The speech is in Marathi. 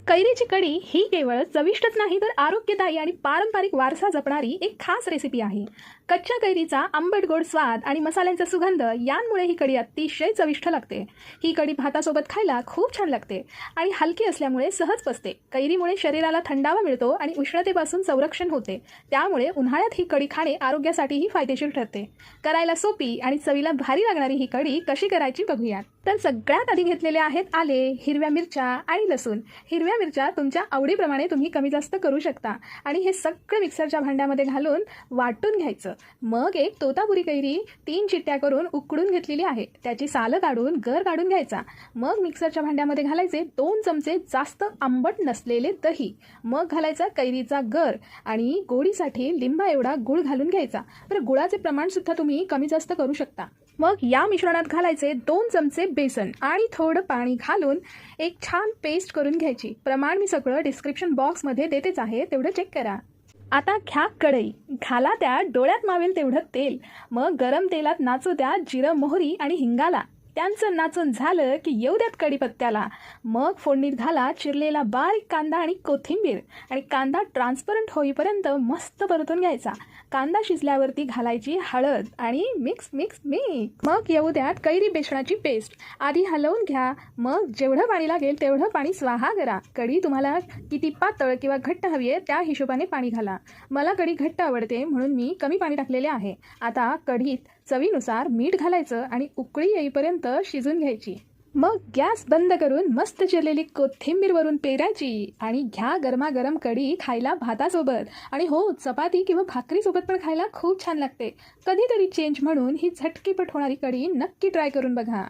कैरीची कढी ही केवळ चविष्टच नाही तर आरोग्यदायी आणि पारंपरिक वारसा जपणारी एक खास रेसिपी आहे. कच्च्या कैरीचा आंबट गोड स्वाद आणि मसाल्यांचा सुगंध यांमुळे ही कढी अतिशय चविष्ट लागते. ही कढी भातासोबत खायला खूप छान लागते आणि हलकी असल्यामुळे सहज पचते. कैरीमुळे शरीराला थंडावा मिळतो आणि उष्णतेपासून संरक्षण होते. त्यामुळे उन्हाळ्यात ही कढी खाणे आरोग्यासाठीही फायदेशीर ठरते. करायला सोपी आणि चवीला भारी लागणारी ही कढी कशी करायची बघूयात. तर सगळ्यात आधी घेतलेले आहेत आले, हिरव्या मिरच्या आणि लसूण. हिरव्या मिरच्या तुमच्या आवडीप्रमाणे तुम्ही कमी जास्त करू शकता आणि हे सगळं मिक्सरच्या भांड्यामध्ये घालून वाटून घ्यायचं. मग एक तोतापुरी कैरी 3 चिट्ट्या करून उकडून घेतलेली आहे. त्याची सालं काढून गर काढून घ्यायचा. मग मिक्सरच्या भांड्यामध्ये घालायचे 2 चमचे जास्त आंबट नसलेले दही. मग घालायचा कैरीचा गर आणि गोडीसाठी लिंबा एवढा गुळ घालून घ्यायचा. तर गुळाचे प्रमाण सुद्धा तुम्ही कमी जास्त करू शकता. मग या मिश्रणात घालायचे 2 चमचे बेसन आणि थोडं पाणी घालून एक छान पेस्ट करून घ्यायची. प्रमाण मी सगळं डिस्क्रिप्शन बॉक्समध्ये देतेच आहे, तेवढं चेक करा. आता घ्या कढई, घाला त्यात डोळ्यात मावेल तेवढं तेल. मग गरम तेलात नाचू द्या जिरं, मोहरी आणि हिंगाला. त्यांचं नाचून झालं की येऊ द्यात कढीपत्त्याला. मग फोडणीत घाला चिरलेला बारीक कांदा आणि कोथिंबीर आणि कांदा ट्रान्सपरंट होईपर्यंत मस्त परतून घ्यायचा. कांदा शिजल्यावरती घालायची हळद आणि मिक्स मिक्स मिक्स. मग येऊ द्यात कैरी बेसनाची पेस्ट. आधी हलवून घ्या. मग जेवढं पाणी लागेल तेवढं पाणी स्वाहा करा. कढी तुम्हाला किती पातळ किंवा घट्ट हवी आहे त्या हिशोबाने पाणी घाला. मला कढी घट्ट आवडते म्हणून मी कमी पाणी टाकलेले आहे. आता कढीत चवीनुसार मीठ घालायचं आणि उकळी येईपर्यंत शिजून घ्यायची. मग गॅस बंद करून मस्त चिरलेली कोथिंबीर वरून पेरायची आणि घ्या गरमागरम कढी खायला भातासोबत. आणि हो, चपाती किंवा भाकरीसोबत पण खायला खूप छान लागते. कधीतरी चेंज म्हणून ही झटकीपट होणारी कढी नक्की ट्राय करून बघा.